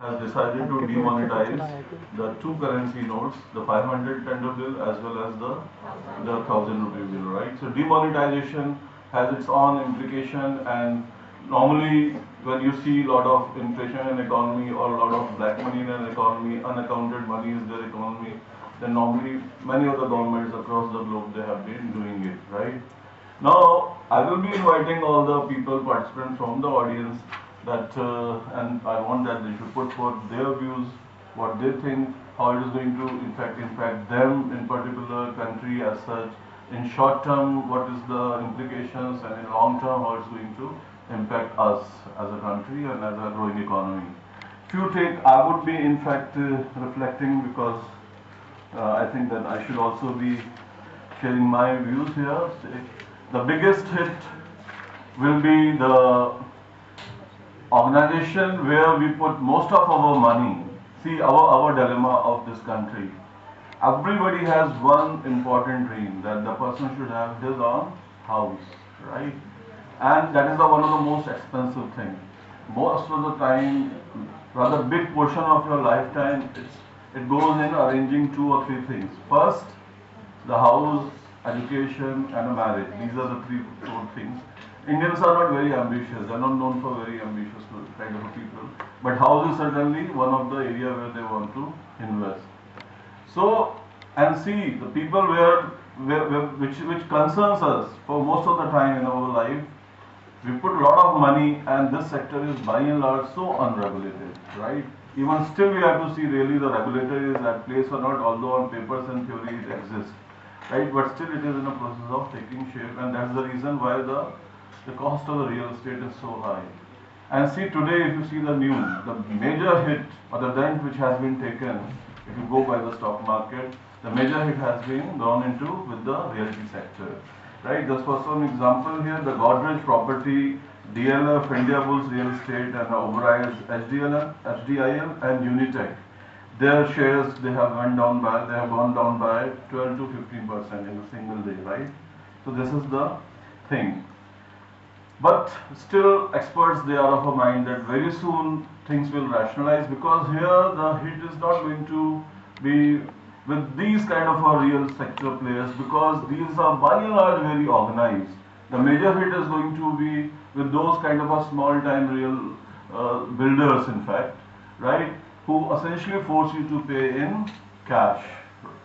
has decided to demonetize the two currency notes, the 500 tender bill as well as the 1000 rupee bill, right? So demonetization has its own implication, and normally when you see a lot of inflation in economy or a lot of black money in an economy, unaccounted money is their economy, then normally many of the governments across the globe they have been doing it, right? Now, I will be inviting all the people, participants from the audience that, and I want that they should put forth their views, what they think, how it is going to impact them in particular country as such. In short term, what is the implications, and in long term, how it's going to impact us as a country and as a growing economy. If you take, I would be in fact reflecting because I think that I should also be sharing my views here. The biggest hit will be the organization where we put most of our money. See, our dilemma of this country. Everybody has one important dream that the person should have his own house, right? And that is one of the most expensive thing. Most of the time, rather big portion of your lifetime, it goes in arranging two or three things. First, the house, education, and a marriage. These are the three, four things. Indians are not very ambitious. They are not known for very ambitious kind of people. But house is certainly one of the area where they want to invest. So, and see the people which concerns us for most of the time in our life. We put a lot of money, and this sector is by and large so unregulated, right? Even still, we have to see really the regulator is at place or not, although on papers and theory it exists, right? But still, it is in a process of taking shape, and that's the reason why the cost of the real estate is so high. And see today, if you see the news, the major hit or the dent which has been taken, if you go by the stock market, the major hit has been gone into with the realty sector, right? Just for some example here, the Godrej property, DLF, India Bulls Real Estate, and Oberai's HDIL, and Unitech, their shares they have gone down by 12 to 15% in a single day, right? So this is the thing. But still, experts they are of a mind that very soon things will rationalize, because here the hit is not going to be with these kind of a real sector players, because these are by and large very organized. The major hit is going to be with those kind of a small time real builders, in fact, right, who essentially force you to pay in cash,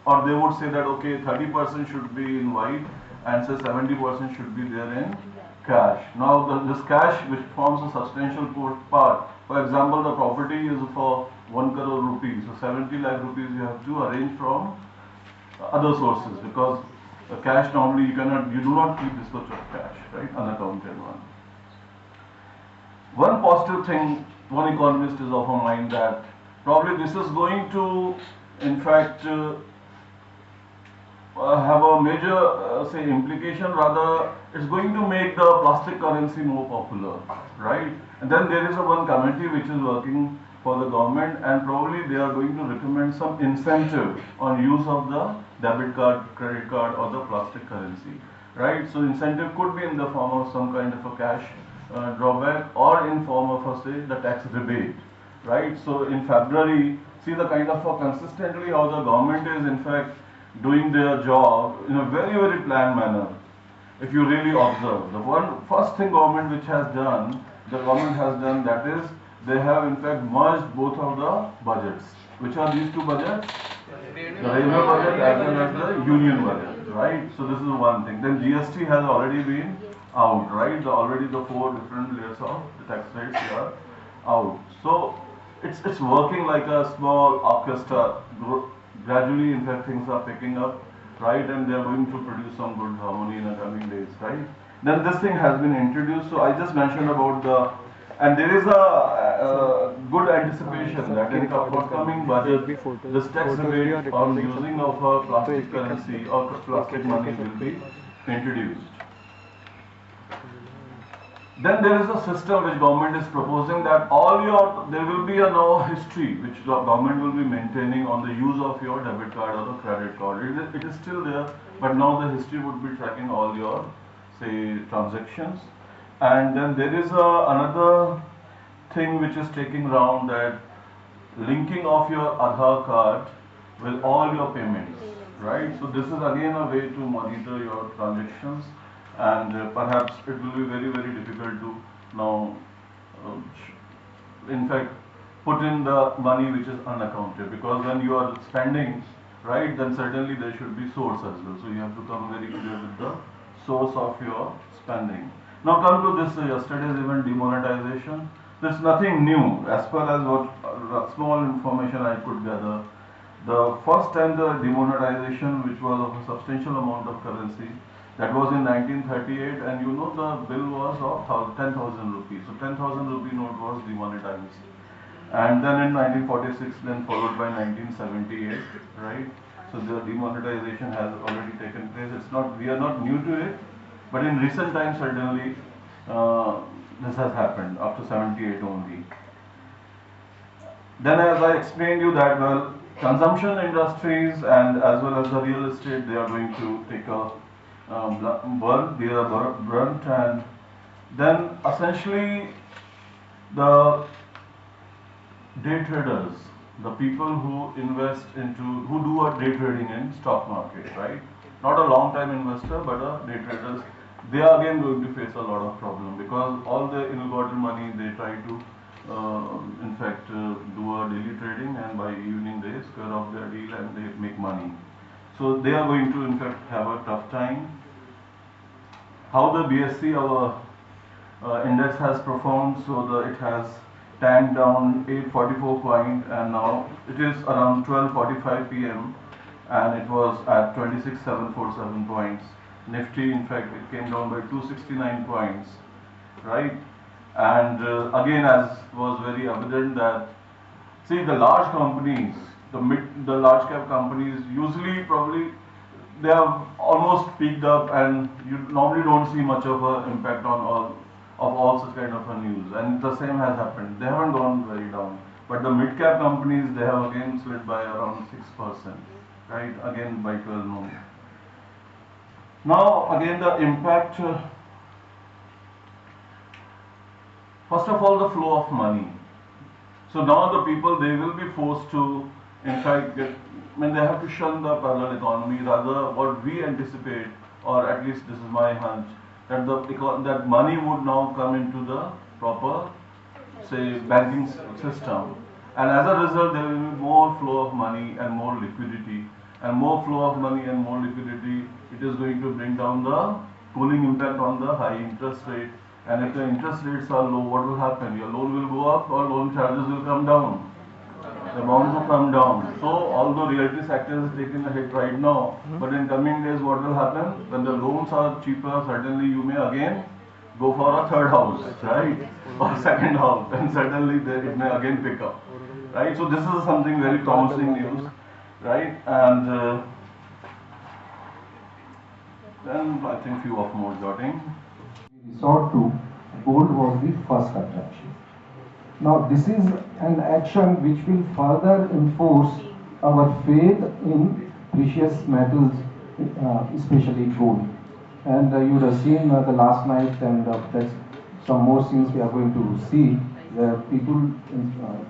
or they would say that okay, 30% should be in white and say 70% should be there in cash. Now this cash which forms a substantial part, for example the property is for 1 crore rupees, so 70 lakh rupees you have to arrange from other sources, because cash normally you do not keep this much of cash, right, unaccounted one. One positive thing, one economist is of a mind that probably this is going to in fact have a major say implication, rather it's going to make the plastic currency more popular, right? And then there is a one committee which is working for the government, and probably they are going to recommend some incentive on use of the debit card, credit card, or the plastic currency, right? So incentive could be in the form of some kind of a cash drawback, or in form of a say the tax rebate, right? So in February, see the kind of consistently how the government is in fact doing their job in a very very planned manner. If you really observe, the one first thing the government has done, that is they have in fact merged both of the budgets. Which are these two budgets? The railway budget as well as the union budget, right? So this is one thing. Then GST has already been out, right? Already the four different layers of the tax rates are out. So it's working like a small orchestra. Gradually, in fact, things are picking up, right? And they are going to produce some good harmony in the coming days, right? Then this thing has been introduced. So I just mentioned about and there is a good anticipation that in the forthcoming budget, this tax rebate on using of a plastic currency or plastic money will be introduced. Then there is a system which government is proposing, that there will be a now history which the government will be maintaining on the use of your debit card or the credit card. It is still there, but now the history would be tracking all your say transactions. And then there is another thing which is taking around, that linking of your Aadhaar card with all your payments, right? So this is again a way to monitor your transactions, and perhaps it will be very, very difficult to now, in fact, put in the money which is unaccounted, because when you are spending, right, then certainly there should be source as well. So you have to come very clear with the source of your spending. Now come to this yesterday's event, demonetization. There's nothing new as far as what small information I could gather. The first time the demonetization, which was of a substantial amount of currency, that was in 1938, and you know the bill was of 10,000 rupees. So 10,000 rupee note was demonetized. And then in 1946, then followed by 1978, right? So the demonetization has already taken place. It's not, we are not new to it, but in recent times certainly this has happened after 78 only. Then, as I explained you that, well, consumption industries and as well as the real estate, they are going to take a brunt, and then essentially the day traders, the people who invest into, who do a day trading in stock market, right? Not a long time investor, but a day traders, they are again going to face a lot of problem, because all the ill-gotten money they try to, in fact, do a daily trading, and by evening they square off their deal and they make money. So they are going to, in fact, have a tough time. How the BSC, our index has performed, so it has tanked down 844 point, and now it is around 12:45 p.m. and it was at 26,747 points. Nifty, in fact, it came down by 269 points, right? And again, as was very evident that, see, the large companies, the large cap companies, usually probably they have almost peaked up, and you normally don't see much of an impact on all such kind of a news. And the same has happened. They haven't gone very down, but the mid cap companies, they have again slid by around 6%, right? Again by 12 noon. Now again the impact. First of all, the flow of money. So now the people, they will be forced to, in fact, they have to shun the parallel economy. Rather, what we anticipate, or at least this is my hunch, that that money would now come into the proper, say, banking system, and as a result, there will be more flow of money and more liquidity, and more flow of money and more liquidity. It is going to bring down the cooling impact on the high interest rate. And if the interest rates are low, what will happen? Your loan will go up, or loan charges will come down. The amount will come down. So, although realty sector is taking a hit right now, but in coming days, what will happen? When the loans are cheaper, suddenly you may again go for a third house, right? Or second house, and suddenly it may again pick up, right? So, this is something very promising news, right? And then I think few of more jotting. Resort to gold was the first attraction. Now this is an action which will further enforce our faith in precious metals, especially gold. And you would have seen the last night, and that's some more scenes we are going to see, where people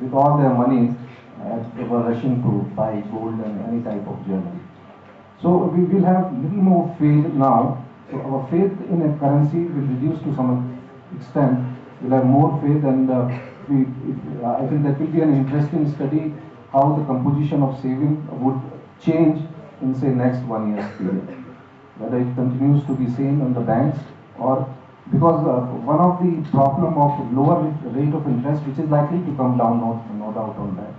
with all their money were rushing to buy gold and any type of jewelry. So we will have little more faith now. So our faith in a currency will reduce to some extent. We'll have more faith, and I think that will be an interesting study how the composition of saving would change in, say, next 1 year's period. Whether it continues to be same in the banks, or because one of the problem of lower rate of interest, which is likely to come down, no doubt on that,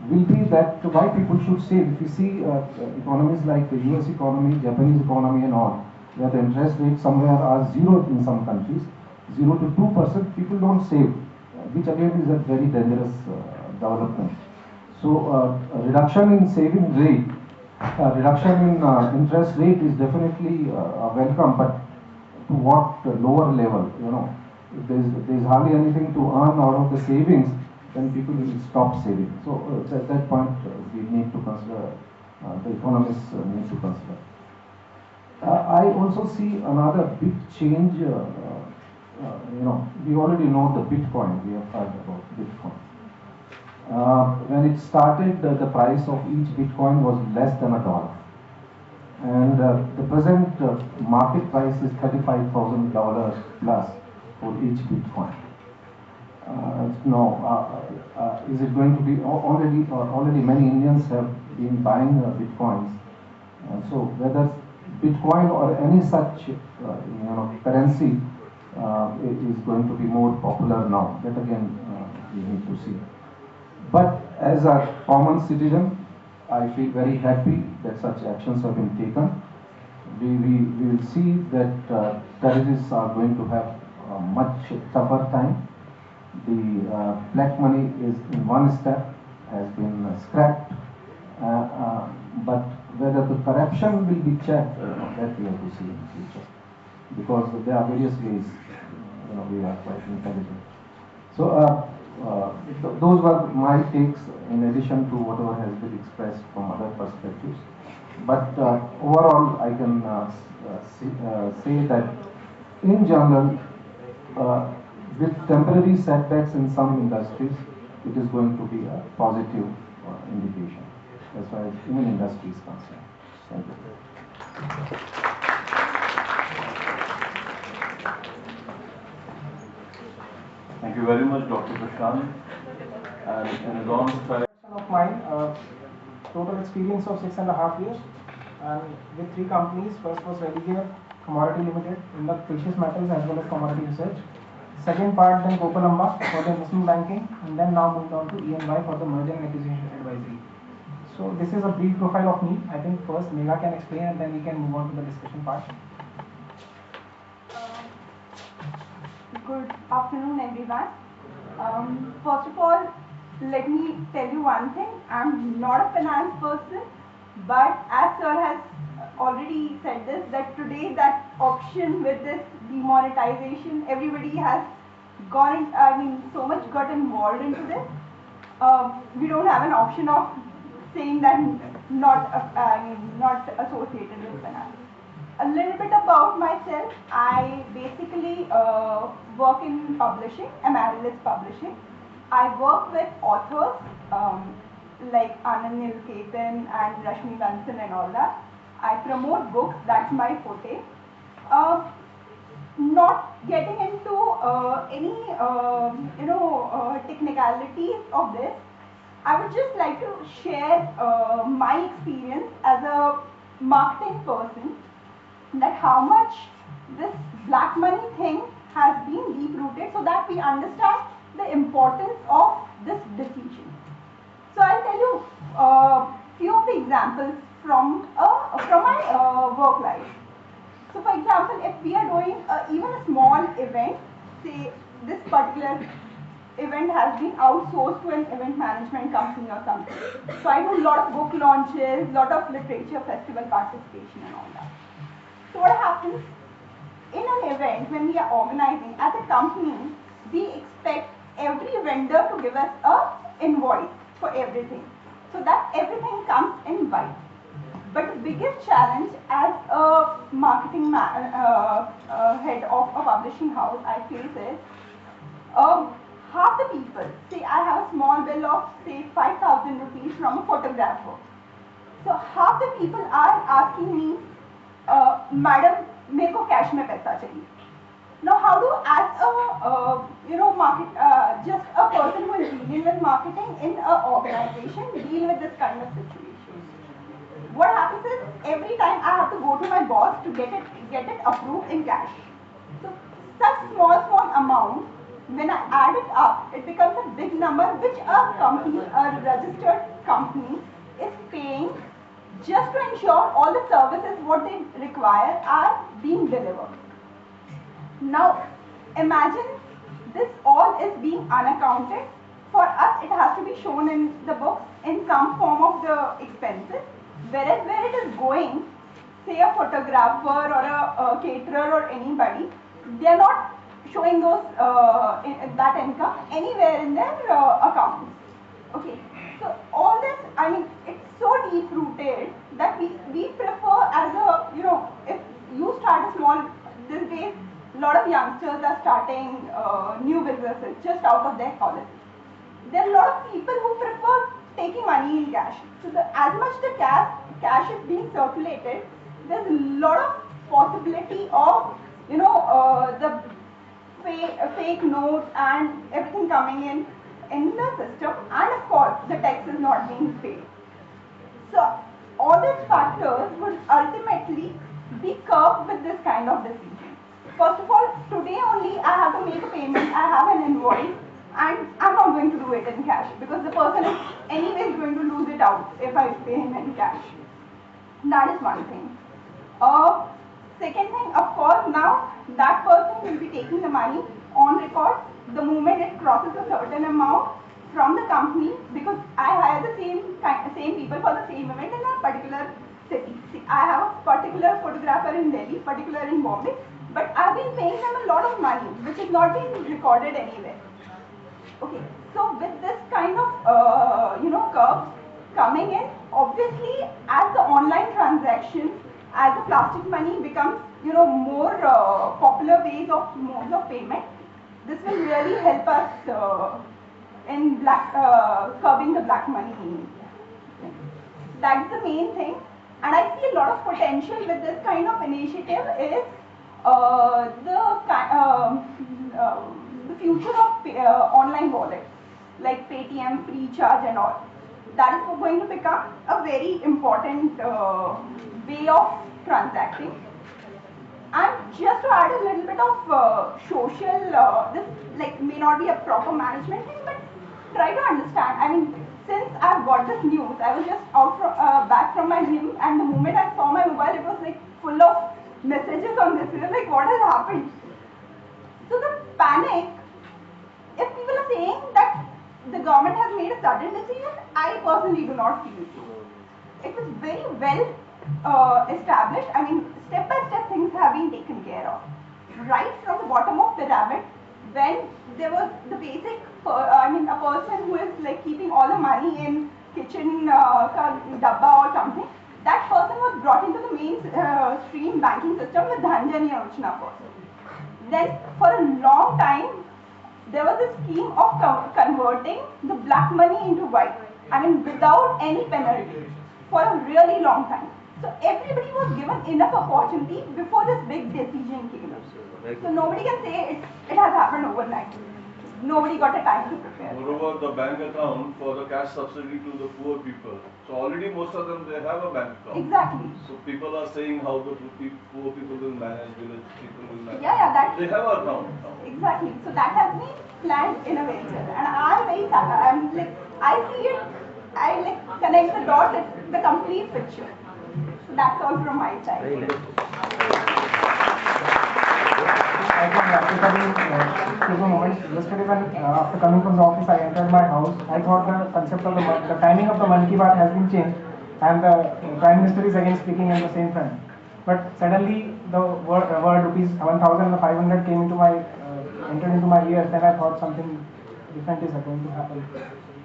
will be that why people should save. If you see economies like the US economy, Japanese economy and all, where the interest rates somewhere are zero in some countries, 0 to 2%, people don't save, which again is a very dangerous development. So a reduction in saving rate, reduction in interest rate is definitely welcome, but to what lower level, you know, if there's hardly anything to earn out of the savings, then people will stop saving. So at that point we need to consider, the economists need to consider. I also see another big change. You know, we already know the Bitcoin. We have heard about Bitcoin. When it started, the price of each Bitcoin was less than $1. And the present market price is $35,000 plus for each Bitcoin. No, is it going to be already many Indians have been buying Bitcoins. So whether Bitcoin or any such currency is going to be more popular now, that again we need to see. But as a common citizen, I feel very happy that such actions have been taken. We will see that terrorists are going to have a much tougher time. The black money is in one step, has been scrapped, but whether the corruption will be checked, that we have to see in the future. Because there are various ways, we are quite intelligent. So those were my takes in addition to whatever has been expressed from other perspectives. But overall, I can say that in general, with temporary setbacks in some industries, it is going to be a positive indication as far as Indian industry is concerned. Thank you. Thank you very much, Dr. Prashant. And in his own style, Of mine, total experience of 6.5 years, and with 3 companies. First was Religare Commodity Limited in the precious metals as well as commodity research. Second part, then Gopalamba for the investment banking, and then now moved on to ENY for the merger and acquisition advisory. So this is a brief profile of me. I think first Megha can explain, and then we can move on to the discussion part. Good afternoon, everyone. First of all, let me tell you one thing. I'm not a finance person, but as sir has already said this, that today that option with this demonetization, everybody has gone, so much got involved into this. We don't have an option of saying that not associated with finance. A little bit about myself. I basically work in publishing, Amaryllis Publishing. I work with authors like Anand Nilketan and Rashmi Bansan and all that. I promote books, that's my forte. Not getting into any technicalities of this, I would just like to share my experience as a marketing person, that how much this black money thing has been deep rooted, so that we understand the importance of this decision. So I'll tell you few of the examples from my work life. So for example, if we are doing even a small event, say this particular event has been outsourced to an event management company or something. So I do a lot of book launches, lot of literature festival participation and all that. So what happens in an event when we are organizing as a company, we expect every vendor to give us a invoice for everything, so that everything comes in white. But the biggest challenge as a marketing head of a publishing house I face is half the people, say I have a small bill of say 5,000 rupees from a photographer. So half the people are asking me, madam, मेरे को cash में पैसा चाहिए. Now, how do as a just a person who is dealing with marketing in an organization deal with this kind of situation? What happens is every time I have to go to my boss to get it approved in cash. So such small amount, when I add it up, it becomes a big number which a registered company is paying just to ensure all the services what they require are being delivered. Now imagine this all is being unaccounted. For us it has to be shown in the books in some form of the expenses, whereas where it is going, say a photographer or a caterer or anybody, they are not showing those that income anywhere in their accounts. Okay, so all this, it's so deep rooted that we prefer as a, if you start a small, these days a lot of youngsters are starting new businesses just out of their college. there are a lot of people who prefer taking money in cash. So as much the cash is being circulated, there's a lot of possibility of the fake notes and everything coming in the system, and of course the tax is not being paid. So all these factors would ultimately be curbed with this kind of decision. First of all, today only I have to make a payment, I have an invoice, and I'm not going to do it in cash because the person is anyways going to lose it out if I pay him in cash. That is one thing. Second thing, of course, now that person will be taking the money on record the moment it crosses a certain amount from the company, because I hire the same people for the same event in a particular city. See, I have a particular photographer in Delhi, particular in Bombay, but I've been paying them a lot of money, which is not being recorded anywhere. Okay, so with this kind of curves coming in, obviously as the online transactions, as the plastic money becomes more popular modes of payment, this will really help us in curbing the black money in India. That's the main thing, and I see a lot of potential with this kind of initiative is the future of online wallets like Paytm, Freecharge and all. That is going to become a very important way of transacting. And just to add a little bit of social, this may not be a proper management thing, but try to understand. I mean, since I've got this news, I was just back from my gym, and the moment I saw my mobile, it was full of messages on this. It was like, what has happened? So the panic, if people are saying that the government has made a sudden decision, I personally do not feel so. It was very well established. I mean, step by step things have been taken care of. Right from the bottom of pyramid, when there was the basic, a person who is keeping all the money in kitchen dabba or something, that person was brought into the mainstream banking system with Dhanjani Yochna first. Then for a long time, there was a scheme of converting the black money into white. I mean, without any penalty for a really long time. So everybody was given enough opportunity before this big decision came up. So nobody can say it has happened overnight. Nobody got a time to prepare. Moreover, the bank account for the cash subsidy to the poor people. So already most of them, they have a bank account. Exactly. So people are saying how the poor people will manage, village people will manage. Yeah, they have an account. Exactly. So that has been planned in a way. And I see it, I connect the dots, it's the complete picture. So that's all from my side. I can take a moment. Yesterday when after coming from the office, I entered my house. I thought the concept of the timing of the Mann Ki Baat has been changed, and the Prime Minister is again speaking in the same front. But suddenly the word rupees 1,500 came into entered into my ears. Then I thought something different is going to happen.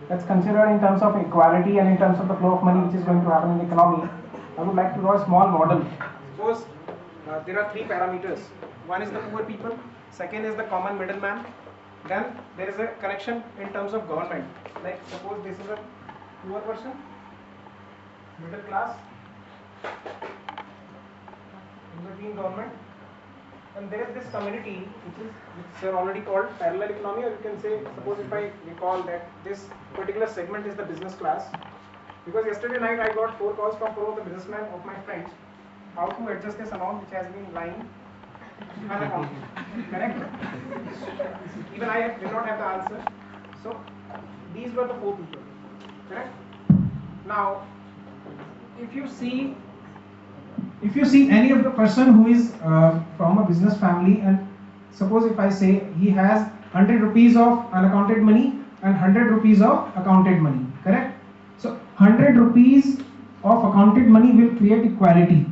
Let's consider in terms of equality and in terms of the flow of money which is going to happen in the economy. I would like to draw a small model. Suppose there are three parameters. One is the poor people, second is the common middleman, then there is a connection in terms of government. Like suppose this is a poor person, middle class, in between government, and there is this community which is already called parallel economy, or you can say, suppose if I recall that this particular segment is the business class, because yesterday night I got 4 calls from 4 of the businessmen of my friends, how to adjust this amount which has been lying unaccounted. Correct? Even I did not have the answer. So these were the 4 people. Correct? Now, if you see any of the person who is from a business family, and suppose if I say he has 100 rupees of unaccounted money and 100 rupees of accounted money. Correct? So 100 rupees of accounted money will create equality.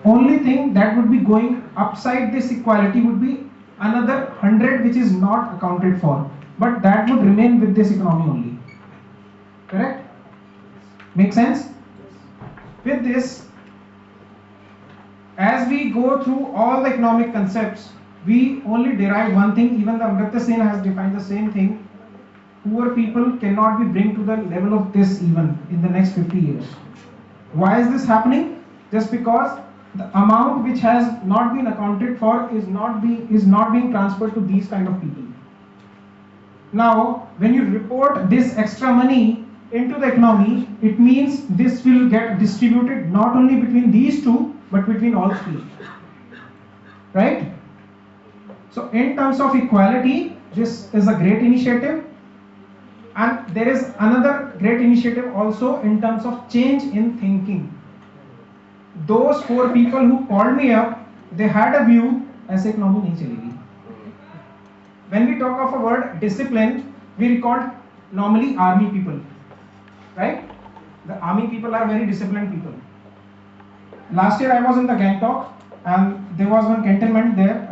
Only thing that would be going upside this equality would be another 100 which is not accounted for, but that would remain with this economy only. Correct? Make sense? With this, as we go through all the economic concepts, we only derive one thing. Even the Amartya Sen has defined the same thing. poor people cannot be bring to the level of this even in the next 50 years. Why is this happening? Just because the amount which has not been accounted for is not being transferred to these kind of people. Now, when you report this extra money into the economy, it means this will get distributed not only between these two, but between all three. Right? So, in terms of equality, this is a great initiative. And there is another great initiative also in terms of change in thinking. Those 4 people who called me up, they had a view, ऐसे economy नहीं चलेगी. When we talk of a word discipline, we recall normally army people, right? The army people are very disciplined people. Last year I was in the Gangtok and there was one cantonment there,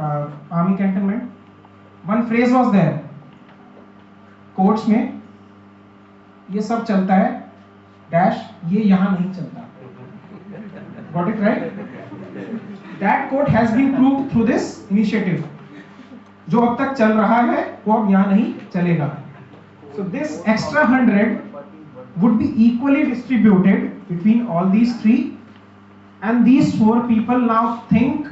army cantonment. One phrase was there, courts में ये सब चलता है dash ये यहाँ नहीं चलता. Got it right? That quote has been proved through this initiative. जो अब तक चल रहा है वो अब यहाँ नहीं चलेगा. So this extra 100 would be equally distributed between all these 3, and these 4 people now think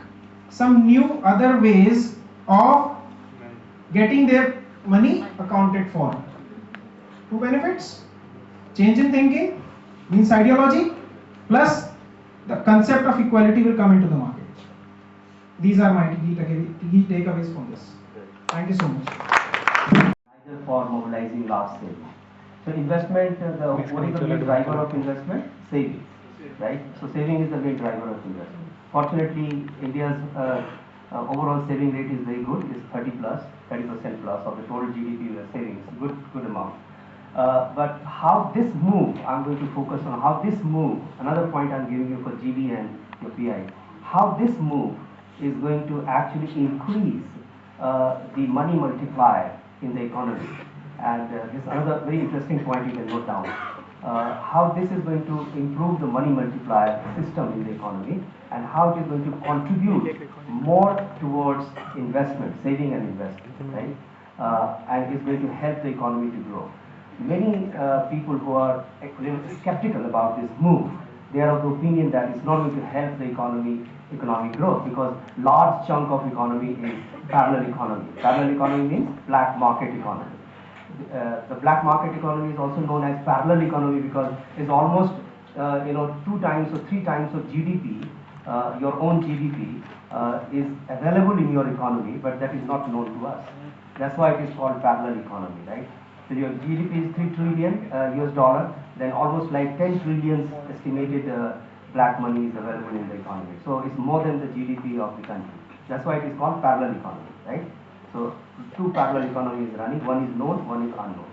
some new other ways of getting their money accounted for. Who benefits? Change in thinking means ideology, plus the concept of equality will come into the market. These are my key takeaways from this. Thank you so much. For mobilizing large savings. So investment, what is the main driver of investment? Savings, right? So saving is the main driver of investment. Fortunately, India's overall saving rate is very good. It is 30% plus of the total GDP we are saving. It's a good amount. But how this move, I'm going to focus on how this move, another point I'm giving you for GB and your PI, how this move is going to actually increase the money multiplier in the economy. And this is another very interesting point you can note down. How this is going to improve the money multiplier system in the economy, and how it is going to contribute more towards investment, saving and investment, right? And is going to help the economy to grow. Many people who are skeptical about this move, they are of the opinion that it's not going to help the economic growth, because large chunk of economy is parallel economy. Parallel economy means black market economy. The black market economy is also known as parallel economy because it's almost 2 times or 3 times of GDP, your own GDP is available in your economy, but that is not known to us. That's why it is called parallel economy, right? So your GDP is 3 trillion US dollar, then almost like 10 trillion estimated black money is available in the economy. So it's more than the GDP of the country. That's why it is called parallel economy, right? So 2 parallel economies running, one is known, one is unknown.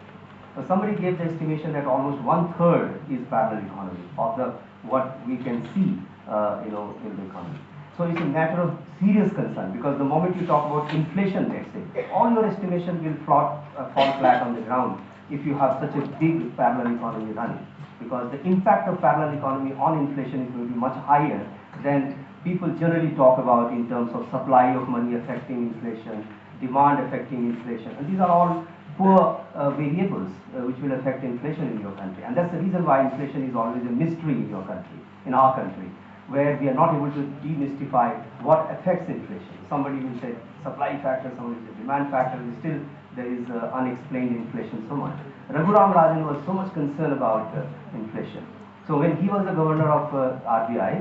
So somebody gave the estimation that almost 1/3 is parallel economy of the what we can see, in the economy. So it's a matter of serious concern, because the moment you talk about inflation, let's say, all your estimation will fall flat on the ground if you have such a big parallel economy running, because the impact of parallel economy on inflation is going to be much higher than people generally talk about in terms of supply of money affecting inflation, demand affecting inflation, and these are all poor variables which will affect inflation in your country. And that's the reason why inflation is always a mystery in your country, in our country, where we are not able to demystify what affects inflation. Somebody will say supply factor, somebody will say demand factor, and still there is unexplained inflation so much. Raghuram Rajan was so much concerned about inflation. So when he was the governor of RBI,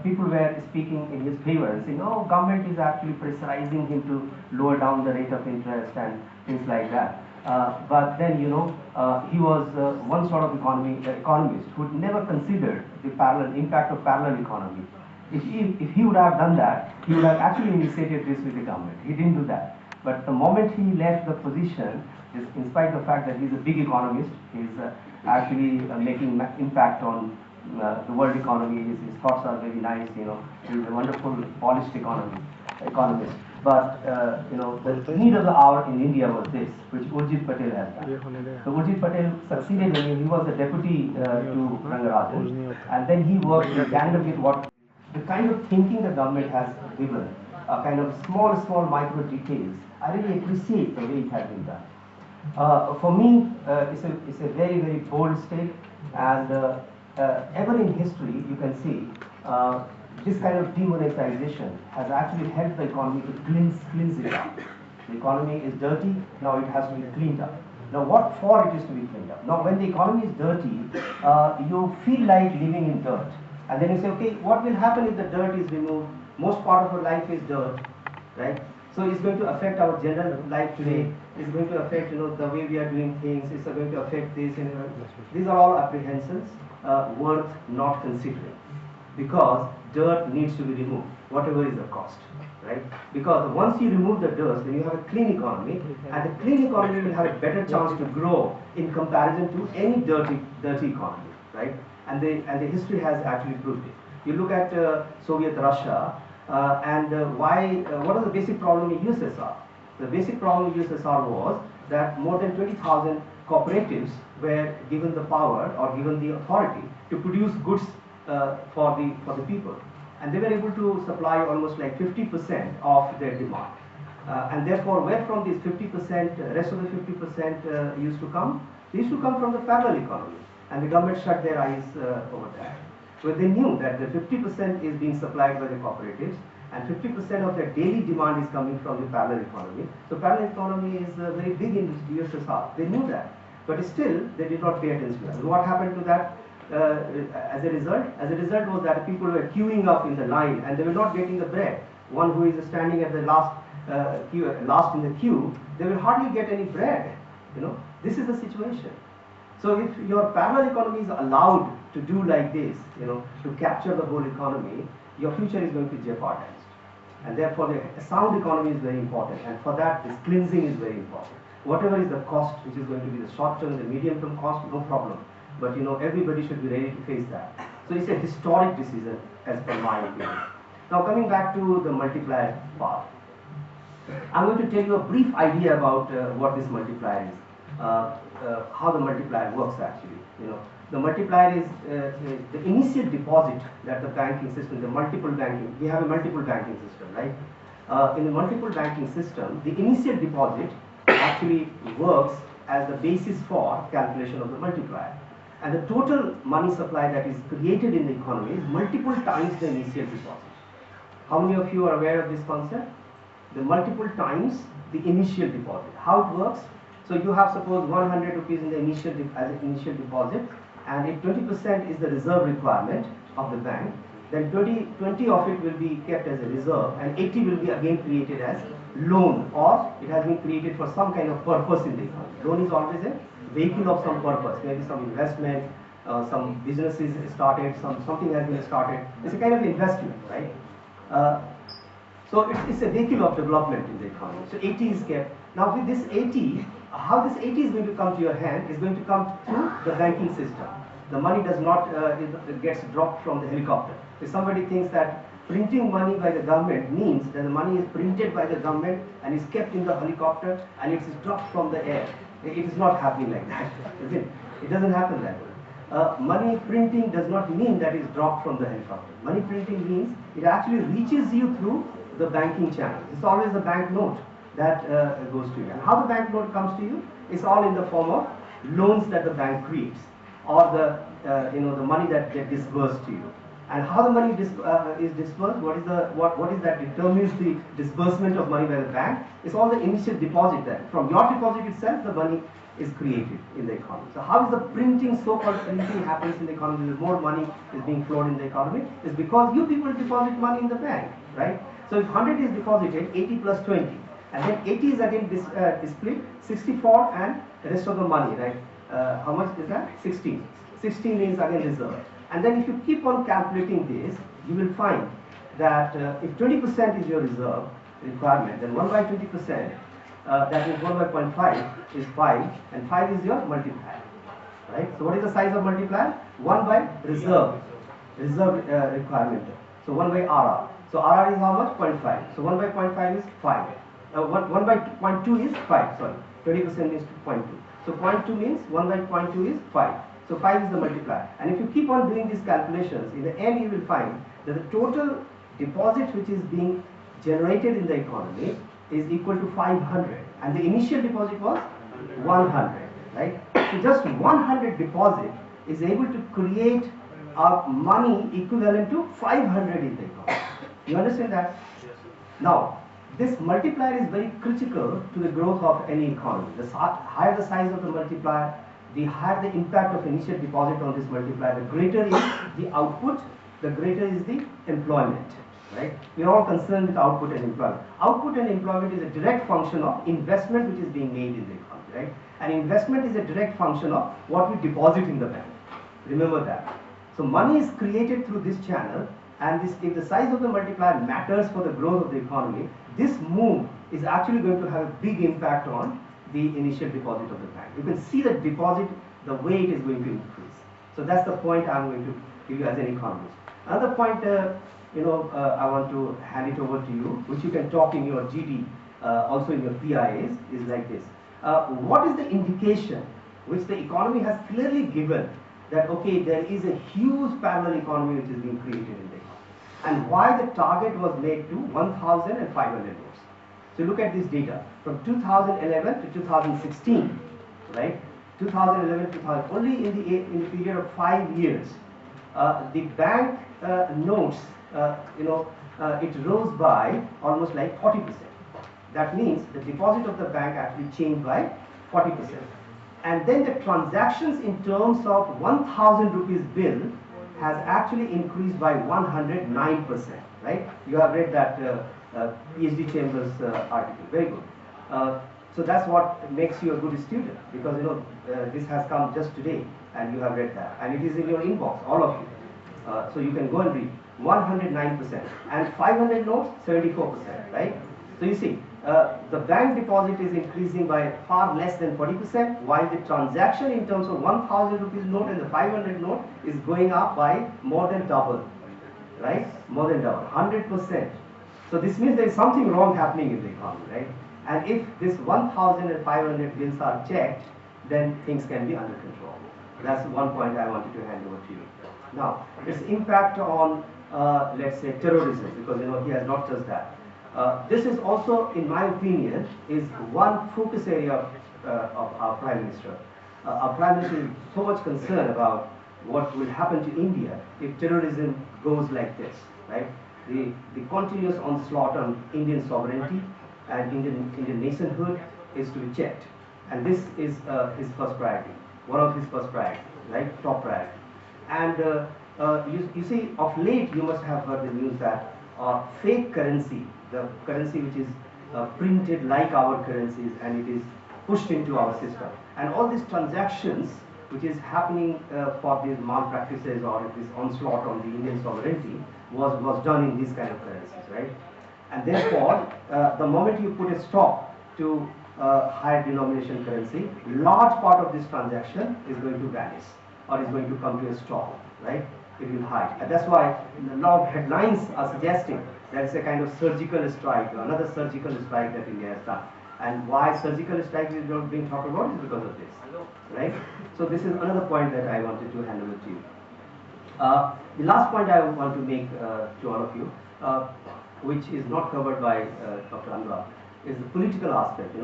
people were speaking in his favor and saying, oh, government is actually pressurizing him to lower down the rate of interest and things like that. But then, he was one sort of economist who never considered the impact of parallel economy. If he would have done that, he would have actually initiated this with the government. He didn't do that. But the moment he left the position, in spite of the fact that he's a big economist, he's actually making impact on the world economy. His thoughts are very nice. He's a wonderful, polished economist. But the need of the hour in India was this, which Urjit Patel has done. So Urjit Patel succeeded when he was the deputy to Rangarajan, and then he worked in tandem with what the kind of thinking the government has given, a kind of small micro details. I really appreciate the way it has been done. For me, it's a very, very bold stake, and ever in history, you can see this kind of demonetization has actually helped the economy to cleanse it up. The economy is dirty, now it has to be cleaned up. Now, what for it is to be cleaned up? Now, when the economy is dirty, you feel like living in dirt. And then you say, okay, what will happen if the dirt is removed? Most part of our life is dirt, right? So it's going to affect our general life today. It's going to affect, the way we are doing things. It's going to affect this. These are all apprehensions worth not considering, because dirt needs to be removed, whatever is the cost, right? Because once you remove the dirt, then you have a clean economy, and the clean economy will have a better chance to grow in comparison to any dirty economy, right? And the history has actually proved it. You look at Soviet Russia, what was the basic problem in USSR? The basic problem in USSR was that more than 20,000 cooperatives were given the power or given the authority to produce goods for the people, and they were able to supply almost like 50% of their demand. And therefore, where from these 50%, rest of the 50% used to come? They used to come from the parallel economy, and the government shut their eyes over that. So they knew that the 50% is being supplied by the cooperatives, and 50% of their daily demand is coming from the parallel economy. So parallel economy is very big in USSR. They knew that, but still they did not pay attention to that. So what happened to that? As a result? As a result was that people were queuing up in the line, and they were not getting the bread. One who is standing at the last in the queue, they will hardly get any bread. This is the situation. So if your parallel economy is allowed to do like this, to capture the whole economy, your future is going to be jeopardized. And therefore, the sound economy is very important, and for that, this cleansing is very important. Whatever is the cost, which is going to be the short-term, the medium-term cost, no problem. But everybody should be ready to face that. So it's a historic decision, as per my opinion. Now, coming back to the multiplier part, I'm going to tell you a brief idea about what this multiplier is, how the multiplier works actually. The multiplier is the initial deposit that the banking system, the multiple banking, we have a multiple banking system, right? In the multiple banking system, the initial deposit actually works as the basis for calculation of the multiplier. And the total money supply that is created in the economy is multiple times the initial deposit. How many of you are aware of this concept? The multiple times the initial deposit. How it works? So you have suppose 100 rupees in the initial as an initial deposit, and if 20% is the reserve requirement of the bank, then 20 of it will be kept as a reserve, and 80 will be again created as loan, or it has been created for some kind of purpose in the economy. Loan is always a vehicle of some purpose, maybe some investment, some businesses started, something has been started. It's a kind of investment, right? So it's a vehicle of development in the economy. So 80 is kept. Now with this 80, how this 80 is going to come to your hand is going to come through the banking system. The money does not, it gets dropped from the helicopter. If somebody thinks that printing money by the government means that the money is printed by the government and is kept in the helicopter and it is dropped from the air. It is not happening like that, is it? It doesn't happen that way. Money printing does not mean that it is dropped from the helicopter. Money printing means it actually reaches you through the banking channel. It's always the bank note that goes to you. And how the bank note comes to you? It's all in the form of loans that the bank creates, or the money that gets disbursed to you. And how the money is disbursed? What is that determines the disbursement of money by the bank? It's all the initial deposit there. From your deposit itself, the money is created in the economy. So how is the printing, so-called printing happens in the economy? More money is being flowed in the economy. It's because you people deposit money in the bank, right? So if 100 is deposited, 80 plus 20, and then 80 is again split, 64 and the rest of the money, right? How much is that? 16. 16 is again reserve. And then if you keep on calculating this, you will find that if 20% is your reserve requirement, then 1 by 20%, that is 1 by 0.5 is 5, and 5 is your multiplier, right? So what is the size of multiplier? 1 by reserve requirement. So 1 by RR. So RR is how much? 0.5. So 1 by 0.5 is 5. 1 by 0.2 is 5, sorry. 20% is 0.2. So 0.2 means 1 by 0.2 is 5. So 5 is the multiplier. And if you keep on doing these calculations, in the end you will find that the total deposit which is being generated in the economy is equal to 500. And the initial deposit was 100, right? So just 100 deposit is able to create a money equivalent to 500 in the economy. You understand that? Now, this multiplier is very critical to the growth of any economy. The higher the size of the multiplier, the higher the impact of initial deposit on this multiplier, the greater is the output, the greater is the employment, right? We are all concerned with output and employment. Output and employment is a direct function of investment which is being made in the economy, right? And investment is a direct function of what we deposit in the bank. Remember that. So money is created through this channel, and this, if the size of the multiplier matters for the growth of the economy, this move is actually going to have a big impact on the initial deposit of the bank. You can see the deposit, the way it is going to increase. So that's the point I'm going to give you as an economist. Another point, I want to hand it over to you, which you can talk in your GD, also in your PIAs, is like this. What is the indication which the economy has clearly given that, okay, there is a huge parallel economy which is being created in the economy, and why the target was made to 1,500 notes. So look at this data from 2011 to 2016, right? 2011 to 2000, only in the period of 5 years, the bank notes, it rose by almost like 40%. That means the deposit of the bank actually changed by 40%. And then the transactions in terms of 1,000 rupees bill has actually increased by 109%, right? You have read that PhD Chambers article, very good. So that's what makes you a good student, because this has come just today and you have read that, and it is in your inbox, all of you. So you can go and read 109%, and 500 notes 74%, right? So you see, the bank deposit is increasing by far less than 40%, while the transaction in terms of 1,000 rupees note and the 500 note is going up by more than double, right? More than double, 100%. So this means there is something wrong happening in the economy, right? And if this 1,000 and 500 bills are checked, then things can be under control. That's one point I wanted to hand over to you. Now, its impact on, let's say, terrorism, because he has not just that. This is also, in my opinion, is one focus area of our Prime Minister. Our Prime Minister is so much concerned about what will happen to India if terrorism goes like this, right? The continuous onslaught on Indian sovereignty and Indian nationhood is to be checked. And this is his first priority, one of his first priorities, right? Top priority. And you see, of late you must have heard the news that fake currency, the currency which is printed like our currencies, and it is pushed into our system. And all these transactions which is happening for these malpractices or this onslaught on the Indian sovereignty was done in these kind of currencies, right? And therefore, the moment you put a stop to higher denomination currency, large part of this transaction is going to vanish or is going to come to a stop, right? It will hide. And that's why a lot of headlines are suggesting that it's a kind of surgical strike, or another surgical strike that India has done. And why surgical strike is not being talked about is because of this, right? So this is another point that I wanted to hand over to you. The last point I want to make to all of you, which is not covered by Dr. Anwar, is the political aspect.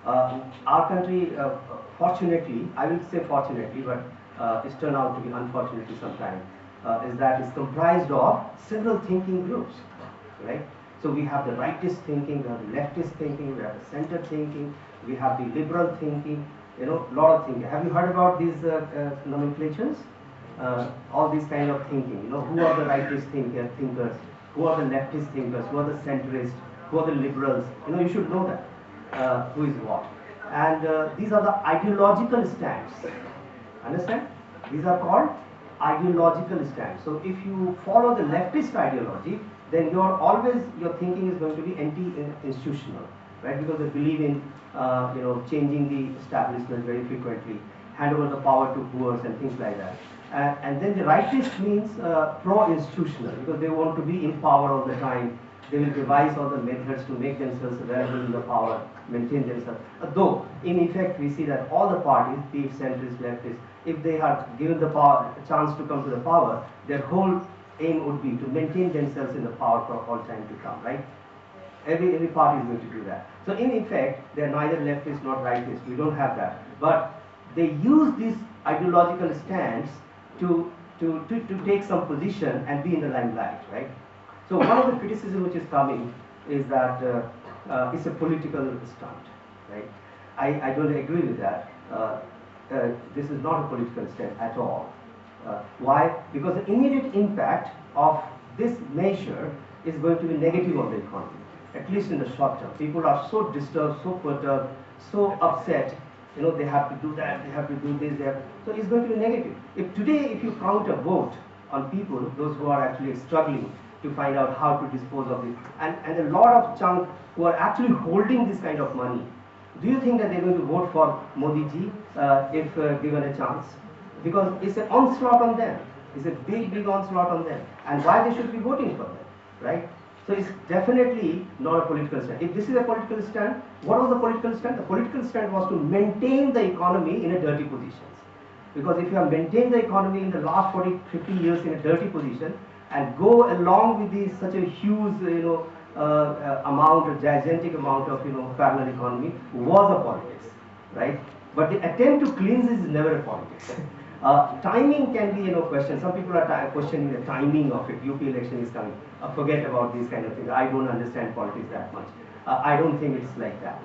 Our country, fortunately, I will say fortunately, but it's turned out to be unfortunately sometimes, is that it's comprised of several thinking groups, right? So we have the rightist thinking, we have the leftist thinking, we have the center thinking, we have the liberal thinking, lot of thinking. Have you heard about these nomenclatures? All these kind of thinking, who are the rightist thinkers, who are the leftist thinkers, who are the centrists, who are the liberals, you should know that, who is what. And these are the ideological stands, understand? These are called ideological stands. So if you follow the leftist ideology, then your thinking is going to be anti-institutional, right? Because they believe in, changing the establishment very frequently, hand over the power to boors and things like that. And then the rightist means pro-institutional, because they want to be in power all the time. They will devise all the methods to make themselves available in the power, maintain themselves. Though, in effect, we see that all the parties, be it centrist, leftist, if they are given the power, a chance to come to the power, their whole aim would be to maintain themselves in the power for all time to come, right? Every party is going to do that. So in effect, they are neither leftist nor rightist. We don't have that. But they use these ideological stands to take some position and be in the limelight, right? So one of the criticism which is coming is that it's a political stunt, right? I don't agree with that. This is not a political stunt at all. Why? Because the immediate impact of this measure is going to be negative on the economy, at least in the short term. People are so disturbed, so perturbed, so upset. You know, they have to do that, they have to do this, so it's going to be negative. If today, if you count a vote on people, those who are actually struggling to find out how to dispose of it, and a lot of chunk who are actually holding this kind of money, do you think that they're going to vote for Modi ji if given a chance? Because it's an onslaught on them. It's a big, big onslaught on them. And why they should be voting for them, right? So it's definitely not a political stand. If this is a political stand, what was the political stand? The political stand was to maintain the economy in a dirty position. Because if you have maintained the economy in the last 40, 50 years in a dirty position and go along with this such a huge, amount, a gigantic amount of, parallel economy was a politics, right? But the attempt to cleanse is never a politics. Timing can be, questioned. Some people are questioning the timing of it. UP election is coming. Forget about these kind of things. I don't understand politics that much. I don't think it's like that,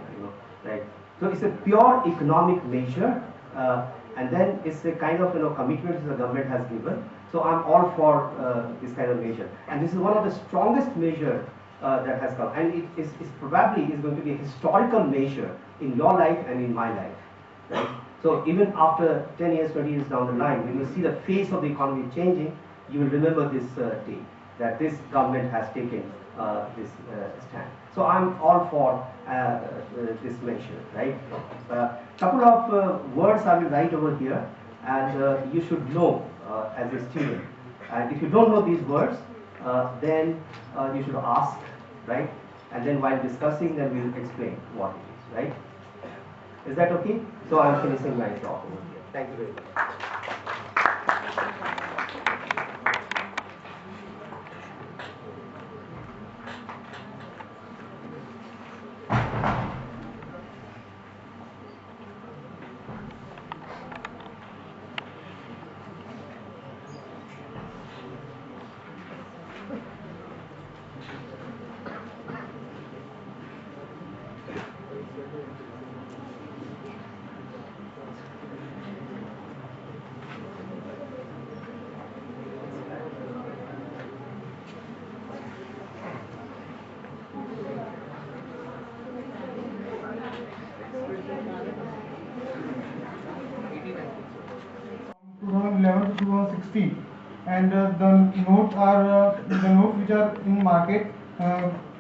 right? So it's a pure economic measure, and then it's a kind of, commitment the government has given. So I'm all for this kind of measure. And this is one of the strongest measure that has come. And it is probably is going to be a historical measure in your life and in my life, right? So even after 10 years, 20 years down the line, when you see the face of the economy changing, you will remember this day, that this government has taken this stand. So I'm all for this measure, right? Couple of words I will write over here, and you should know as a student. And if you don't know these words, then you should ask, right? And then while discussing, then we'll explain what it is, right? Is that okay? So I'm finishing my talk over here. Thank you very much. 2011 to 2016, and the notes are the notes which are in market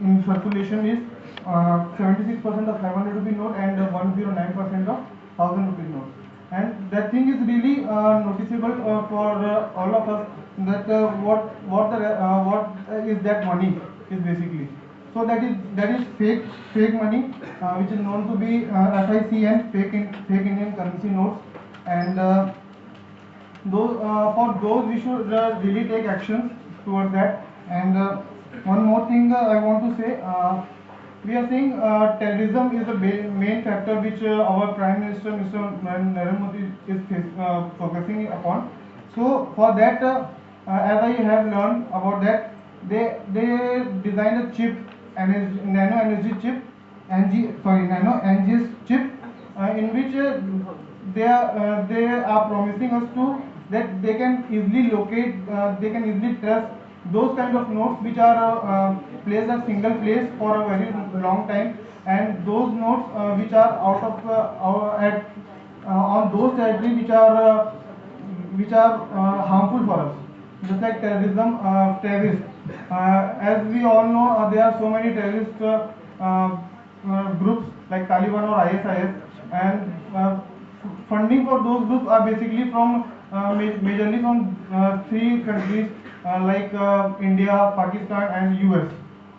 in circulation is 76% of 500 rupee note and 109% of 1000 rupee note. And that thing is really noticeable for all of us, that what is that money is basically. So that is fake money, which is known to be FICN, fake Indian currency notes, and for those we should really take action towards that. And one more thing I want to say, we are saying terrorism is the main factor which our Prime Minister Mr. Narendra Modi is focusing upon. So for that, as I have learned about that, they designed a chip, nano energy chip, nano NGS chip, in which they are promising us to that they can easily locate, they can easily trace those kind of notes which are placed at single place for a very long time, and those notes which are out of on those territory which are harmful for us, just like terrorism, terrorists. As we all know, there are so many terrorist groups like Taliban or ISIS, and funding for those groups are basically from majorly from three countries like India, Pakistan, and US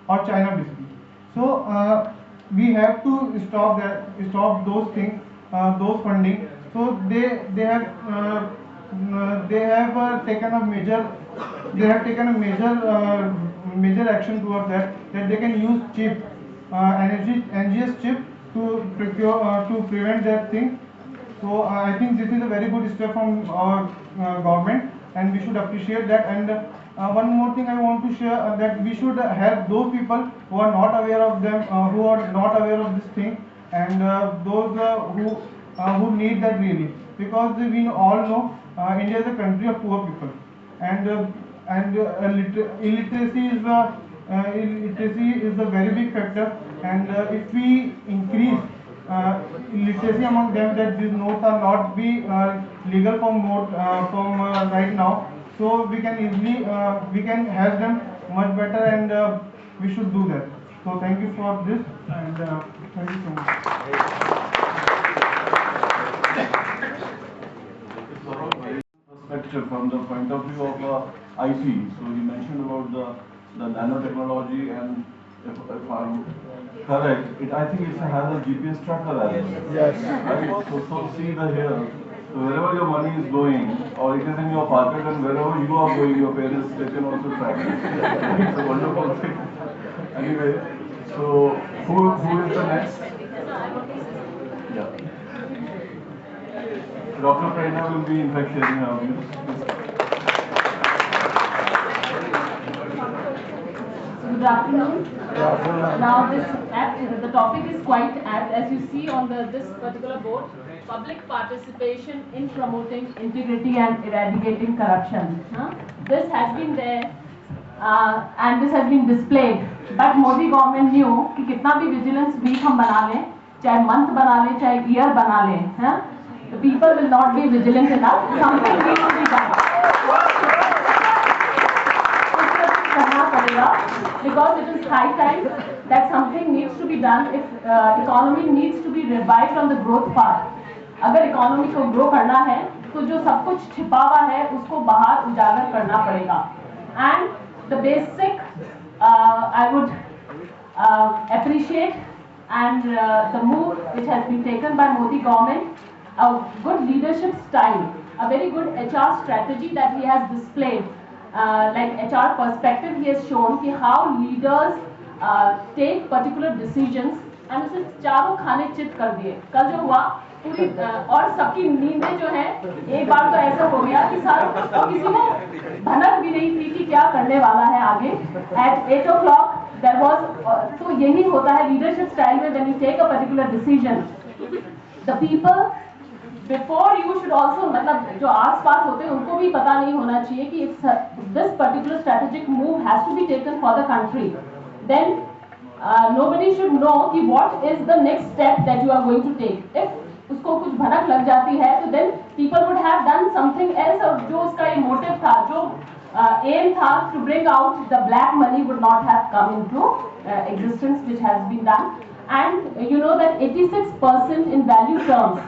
or China basically. So we have to stop those things, those funding. So they have taken a major action towards that they can use chip NGS chip to procure to prevent that thing. So I think this is a very good step from our government, and we should appreciate that. And one more thing I want to share, that we should help those people who are not aware of them, who are not aware of this thing, and those who need that really, because we all know India is a country of poor people, and illiteracy is a very big factor, and if we increase literacy among them, that these notes are not be legal from right now, so we can easily we can have them much better, and we should do that. So thank you for this, and thank you so much. Perspective from the point of view of IT. So you mentioned about the nanotechnology, and if I'm correct, I think it has a GPS tracker as well. Yes. Right? So see the here. So wherever your money is going, or it is in your pocket, and wherever you are going, your parents, they can also track it. It's a wonderful thing. Anyway, so who is the next? Yeah. Dr. Prerna will be in fact sharing her views. Good afternoon. Now the topic is quite apt, as you see on this particular board, public participation in promoting integrity and eradicating corruption. This has been there and this has been displayed. But Modi government knew कि कितना भी vigilance week हम बना लें, चाहे month बना लें, चाहे year बना लें, the people will not be vigilant enough. Something needs to be done. Because it is high time that something needs to be done if economy needs to be revived on the growth path. अगर economy को grow करना है, तो जो सब कुछ छिपा हुआ है, उसको बाहर उजागर करना पड़ेगा. And the basic, I would appreciate and the move which has been taken by Modi government, a good leadership style, a very good HR strategy that he has displayed. Like HR perspective, he has shown कि how leaders take particular decisions, and उसे चारों खाने चित कर दिए. कल जो हुआ पूरी और सबकी नींदें जो है, एक बार तो ऐसा हो गया कि तो किसी को भनक भी नहीं थी कि क्या करने वाला है आगे. At 8 o'clock there was तो यही होता है leadership style में, when you take a particular decision, the people before you should also, मतलब जो आस-पास होते हैं उनको भी पता नहीं होना चाहिए कि if this particular strategic move has to be taken for the country, then nobody should know कि what is the next step that you are going to take. If उसको कुछ भनक लग जाती है, तो then people would have done something else, और जो उसका ये motive था, जो aim था to bring out the black money would not have come into existence, which has been done. And you know that 86% in value terms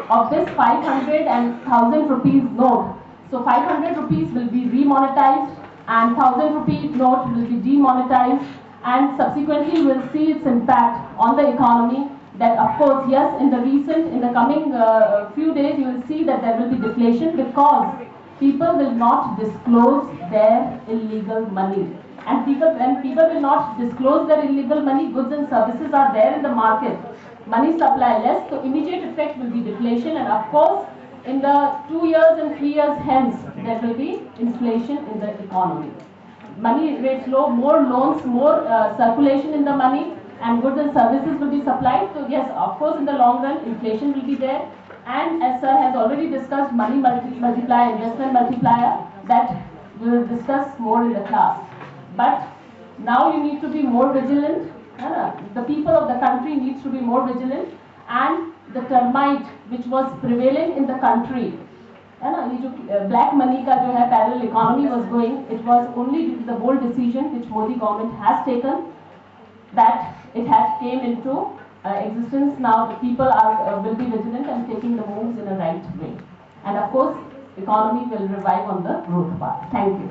of this 500 and 1000 rupees note. So 500 rupees will be remonetized and 1000 rupees note will be demonetized, and subsequently we will see its impact on the economy. That of course, yes, in the coming few days you will see that there will be deflation, because people will not disclose their illegal money. And when people will not disclose their illegal money, goods and services are there in the market, money supply less, so immediate effect will be deflation, and of course in the 2 years and 3 years hence there will be inflation in the economy. Money rates low, more loans, more circulation in the money, and goods and services will be supplied. So yes, of course in the long run inflation will be there, and as sir has already discussed, money multiplier, investment multiplier, that we will discuss more in the class. But now you need to be more vigilant. The people of the country needs to be more vigilant, and the termite which was prevailing in the country, ये जो black money का जो है parallel economy was going, it was only due to the bold decision which Modi government has taken that it had came into existence. Now the people will be vigilant and taking the moves in a right way, and of course economy will revive on the growth path. Thank you.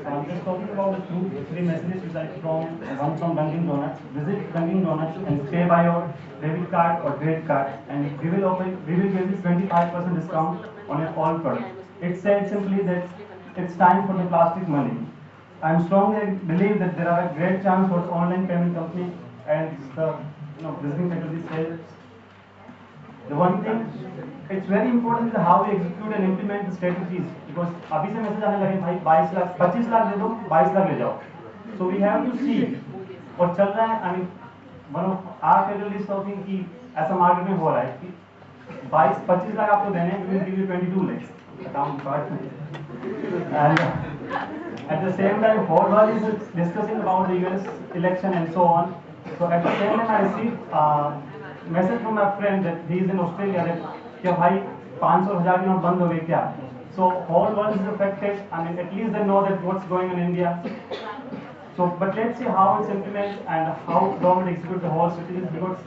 I'm just talking about the three messages which I one from Dunkin' Donuts. Visit Dunkin' Donuts and pay by your debit card or credit card, and we will give you 25% discount on your all products. It said simply that it's time for the plastic money. I'm strongly believe that there are a great chance for the online payment company and the visiting faculty say the one thing, it's very important that how we execute and implement the strategies because अभी से message आने लगे भाई 22 लाख 25 लाख दे दो 22 लाख ले जाओ. So we have to see और चल रहा है. I mean one of our faculty is talking कि ऐसा मार्केट में हो रहा है कि 22-25 लाख आपको देने हैं, we will give you 22 lakhs account card and at the same time whole world is discussing about the US election and so on. So at the same time I received message from my friend that he is in Australia that क्या भाई 500,000 की note बंद हो गई क्या? So whole world is affected. I mean at least they know that what's going on in India. So but let's see how it's implemented and how government execute the whole strategy because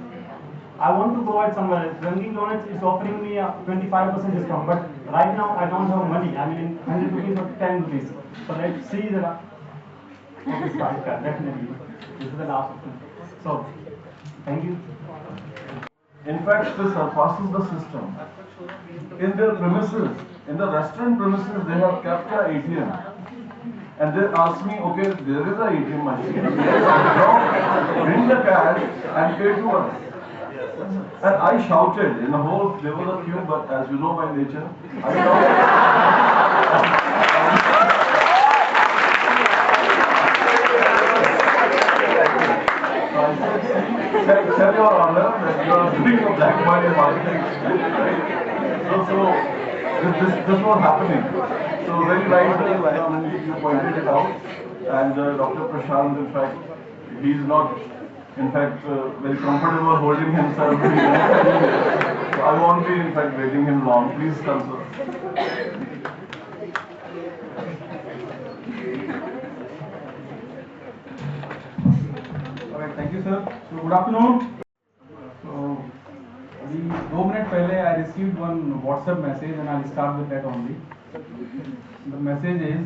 I want to go out somewhere else. Dunkin' Donuts is offering me a 25% discount, but right now I don't have money. I mean, 100 rupees or 10 rupees. So let's see that. Okay, definitely. This is the last option. So, thank you. In fact, this surpasses the system. In their premises, in the restaurant premises, they have kept a ATM. And they ask me, okay, there is a ATM machine. Now, bring the cash and pay to us. And I shouted in the whole, there was a queue, but as you know by nature, I shouted. So I said, tell your honor that you are doing a black money marketing. Right? So this was happening. So very right, you pointed it out. And Dr. Prashant, in fact, he is not in fact very comfortable holding himself. So I won't be in fact waiting him long. Please come, sir. Alright, thank you sir. So good afternoon. So अभी 2 minute पहले I received one WhatsApp message and I'll start with that only. The message is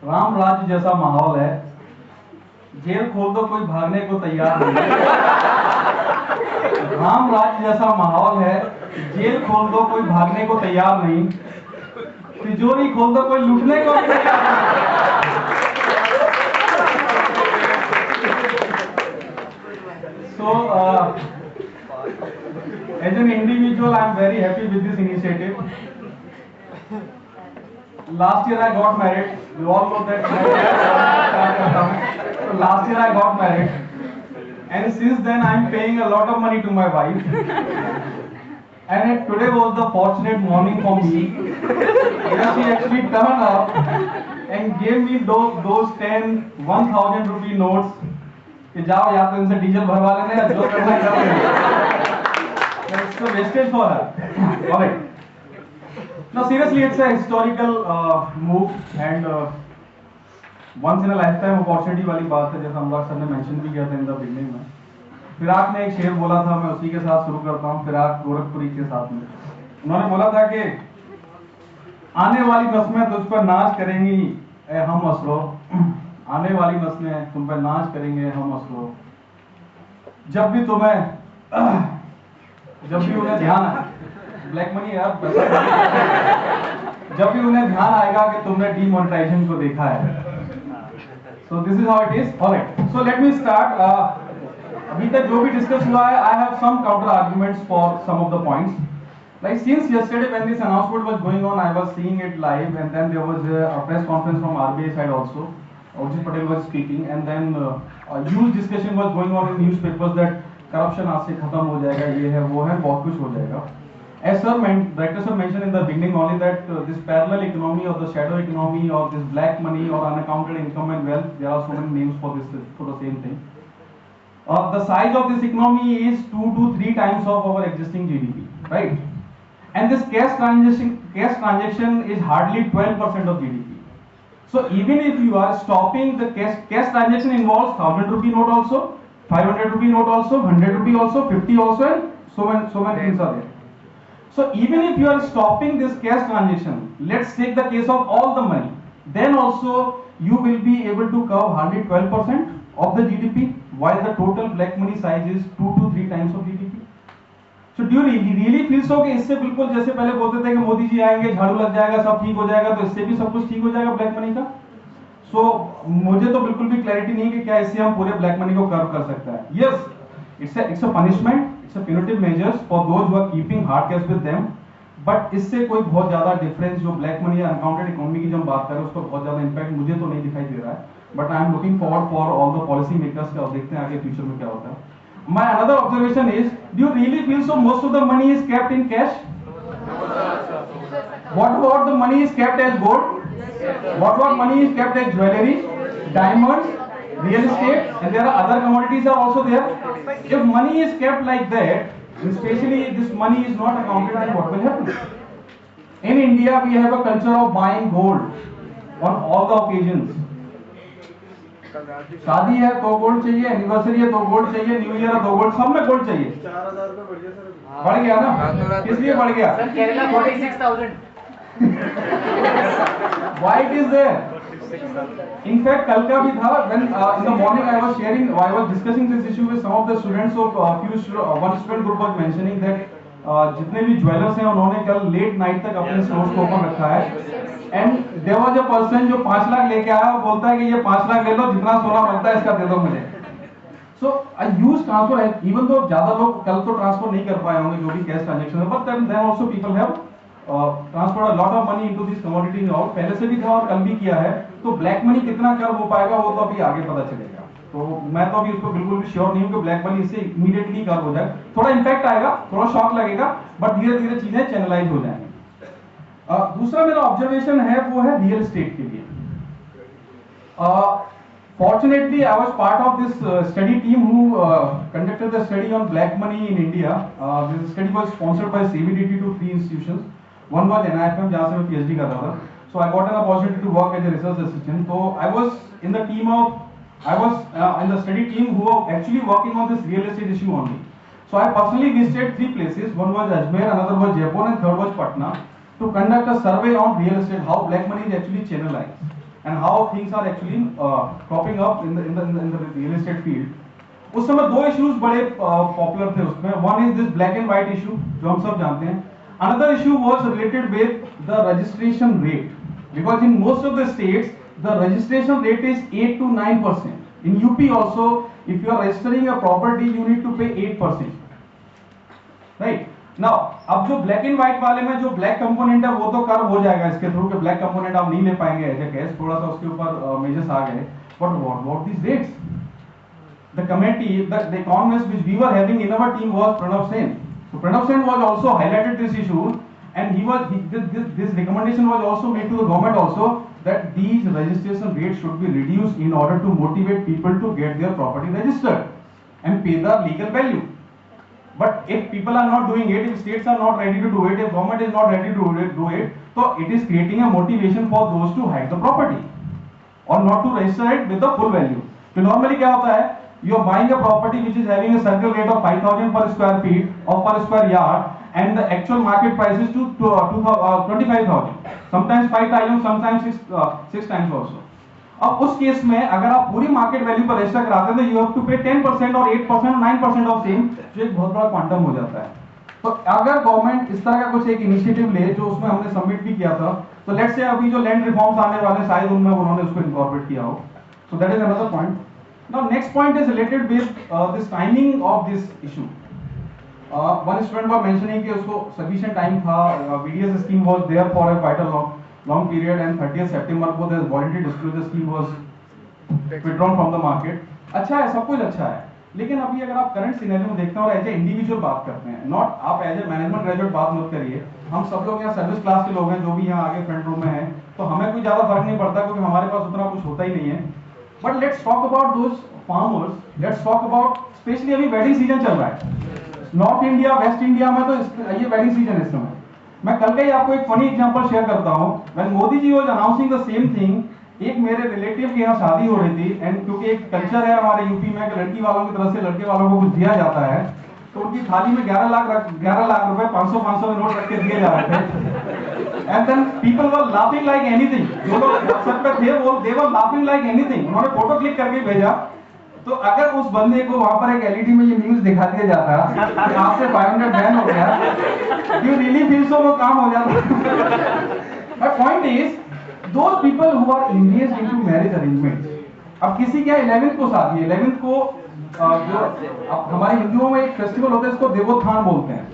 Ram राज्य जैसा माहौल है, jail खोल दो कोई भागने को तैयार नहीं. राम राज्य जैसा माहौल है, जेल खोल दो कोई भागने को तैयार नहीं, तिजोरी खोल दो कोई लूटने को तैयार नहीं. So as an individual I am very happy with this initiative. Last year I got married. You all know that. So last year I got married, and since then I am paying a lot of money to my wife. And today was the fortunate morning for me, where she actually turned up and gave me those 1,000 rupee notes. कि जाओ या तो इनसे diesel भरवा लेना या जो करना है कर लेना. It's a wastage for her. Alright. Now seriously, it's a historical move and once in a lifetime opportunity वाली बात है, जैसा अनुराग सर ने मेंशन भी किया था इन द बिगनिंग में. फिराक ने एक शेर बोला था, मैं उसी के साथ शुरू करता हूँ. फिराक गोरखपुरी के साथ में उन्होंने बोला था कि आने वाली नस्लें तुझ पर नाच करेंगी ए हम असरो, आने वाली नस्लें तुम पर नाच करेंगे हम असरो. जब भी उन्हें ध्यान ब्लैक मनी यार जब भी उन्हें ध्यान आएगा कि तुमने डीमोनेटाइजेशन को देखा है. So this is how it is. Alright, so let me start. अभी तक जो भी डिस्कस हुआ है, I have some counter arguments for some of the points. Like since yesterday when this announcement was going on, I was seeing it live, and then there was a press conference from RBI side also. Urjit Patel was speaking, and then a huge discussion was going on in newspapers that corruption आज से खत्म हो जाएगा, ये है वो है, बहुत कुछ हो जाएगा. As Director sir mentioned in the beginning only that this parallel economy or the shadow economy or this black money or unaccounted income and wealth, there are so many names for the same thing. The size of this economy is 2 to 3 times of our existing GDP, right? And this cash transaction is hardly 12% of GDP. So even if you are stopping the cash transaction involves 1,000 rupee note also, 500 rupee note also, 100 rupee also, 50 also, and so many things are there. So even if you are stopping this cash transaction, let's take the case of all the money, then also you will be able to cover hardly 12% of the GDP, while the total black money size is 2 to 3 times of GDP. So do you really feel so कि इससे बिल्कुल जैसे पहले बोलते थे कि मोदी जी आएंगे झाड़ू लग जाएगा सब ठीक हो जाएगा, तो इससे भी सब कुछ ठीक हो जाएगा ब्लैक मनी का? सो मुझे तो बिल्कुल भी क्लैरिटी नहीं कि क्या इससे हम पूरे ब्लैक मनी को कर्व कर सकते हैं. Yes, it's a punishment, it's a punitive measures for those who are keeping hard cash with them, but इससे कोई बहुत ज्यादा डिफरेंस जो ब्लैक मनी या अनकाउंटेड इकोनॉमी की जो हम बात कर रहे हैं उसका बहुत ज्यादा इंपैक्ट मुझे तो नहीं दिखाई दे रहा है. But I am looking forward for all the policy makers का, देखते हैं आगे फ्यूचर में क्या होता है. My another observation is, do you really feel so most of the money is kept in cash? What about the money is kept as gold? What about money is kept as jewelry, diamonds, real estate, and there are other commodities are also there. If money is kept like that, especially this money is not accounted, then what will happen? In India, we have a culture of buying gold on all the occasions. शादी है तो gold चाहिए, anniversary है तो gold चाहिए, new year है तो gold, सब में गोल्ड चाहिए. 4000 रुपए बढ़ गया सर. बढ़ गया ना, किस लिए बढ़ गया? Sir Kerala 46,000. Why it is there? In fact, कल का भी था, when in the morning I was discussing this issue with some of the students of one student group was mentioning that जितने भी ज्वेलर्स हैं उन्होंने कल लेट नाइट तक अपने स्टोर्स को ओपन रखा है. And there was a person जो 5 लाख लेके आया और बोलता है कि ये 5 लाख ले लो, जितना सोना बनता है इसका दे दो मुझे. सो आई यूज ट्रांसफर है, इवन दो ज्यादा लोग कल तो ट्रांसफर नहीं कर पाए होंगे जो भी कैश ट्रांजेक्शन है, but then also people have transfer a lot of money into this commodities. और पहले से भी था और कल भी किया है. तो ब्लैक मनी कितना कर हो पाएगा वो तो अभी आगे पता चलेगा. तो मैं तो अभी उसको बिल्कुल भी श्योर नहीं हूं कि ब्लैक मनी इससे इमीडिएटली कर हो जाए. थोड़ा इंपैक्ट आएगा, थोड़ा शॉक लगेगा, बट धीरे धीरे चीजें चैनलाइज हो जाएंगी. दूसरा मेरा ऑब्जर्वेशन है वो है रियल एस्टेट के लिए. Fortunately, I was part of this study team who conducted the study on black money in India. This study was sponsored by CBDT to 3 institutions. One was NIFM, जहाँ से मैं PhD कर रहा था. So I got an opportunity to work as a research assistant. So I was in the study team who were actually working on this real estate issue only. So I personally visited 3 places. One was Ajmer, another was Jaipur, and third was Patna, to conduct a survey on real estate, how black money is actually channelized, and how things are actually cropping up in the real estate field. उस समय 2 issues बड़े popular थे उसमें. One is this black and white issue जो हम सब जानते हैं. Another issue was related with the registration rate, because in most of the states the registration rate is 8 to 9%. In UP also, if you are registering a property, you need to pay 8%. Right? Now, अब जो black and white वाले में जो black component है वो तो कर हो जाएगा इसके थ्रू कि ब्लैक कंपोनेंट आप नहीं ले पाएंगे एज ए कैश, थोड़ा सा उसके ऊपर मेजर्स आ गए. But what about this rates? The committee, the economist which we were having in our team was Pranav Sen. So Pranav Sen was also highlighted this issue, and this recommendation was also made to the government also, that these registration rates should be reduced in order to motivate people to get their property registered and pay the legal value. But if people are not doing it, if states are not ready to do it, if government is not ready to do it, so it is creating a motivation for those to hide the property or not to register it with the full value. So normally क्या होता है, you are buying a property which is having a circle rate of 5,000 per square feet or per square yard, and the actual market price is 25,000. Sometimes 5 times, sometimes 6 times also. अब उस case में अगर आप पूरी market value पर register कराते हैं तो यू हैव टू पे 10% और 8% और 9% ऑफ सेम, जो एक बहुत बड़ा क्वांटम हो जाता है. तो अगर गवर्नमेंट इस तरह का कुछ एक इनिशिएटिव ले, जो उसमें हमने सबमिट भी किया था, तो लेट्स से अभी जो लैंड रिफॉर्म्स आने वाले शायद उनमें उन्होंने उसको इनकॉर्पोरेट किया हो. So that is another point. Now next point is related with this timing of this issue. One student was mentioning कि उसको sufficient time था, VDS scheme was there for a quite a long period, and 30th September को the voluntary disclosure scheme was withdrawn from the market. अच्छा है, सब कुछ अच्छा है, लेकिन अभी अगर आप करंट सिनेरियो में देखते हैं और एज ए इंडिविजुअल बात करते हैं, नॉट आप एज ए मैनेजमेंट ग्रेजुएट बात मत करिए, हम सब लोग यहाँ सर्विस क्लास के लोग हैं जो भी यहाँ आगे फ्रंट रूम में हैं, तो हमें कोई ज्यादा फर्क नहीं पड़ता क्योंकि हमारे पास उतना कुछ होता ही नहीं है. But let's talk about those farmers. Let's talk about, especially अभी वेडिंग सीजन चल रहा है नॉर्थ इंडिया, वेस्ट इंडिया में, तो ये वेडिंग सीजन है इस समय. मैं कल का ही आपको एक फनी एग्जांपल शेयर करता हूँ. When Modi ji was announcing the same thing, एक मेरे रिलेटिव के यहाँ शादी हो रही थी, एंड क्योंकि एक कल्चर है हमारे यूपी में कि लड़की वालों की तरफ से लड़के वालों को कुछ दिया जाता है, तो उनकी थाली में 11 लाख रुपए 500 में नोट रख के दिए जा रहे थे. And then people were laughing like anything. जो लोग व्हाट्सएप पे थे वो they were laughing like anything. उन्होंने फोटो क्लिक करके भेजा. तो अगर उस बंदे को वहां पर एक एलईडी में ये न्यूज दिखा दिया जाता कि आपसे 500 बैन हो गया, you really feel so वो काम हो जाता. My point is, those people who are engaged into marriage arrangements. अब किसी क्या 11th को शादी है, 11th को जो अब हमारे हिंदुओं में एक फेस्टिवल होता है, इसको देवोत्थान बोलते हैं।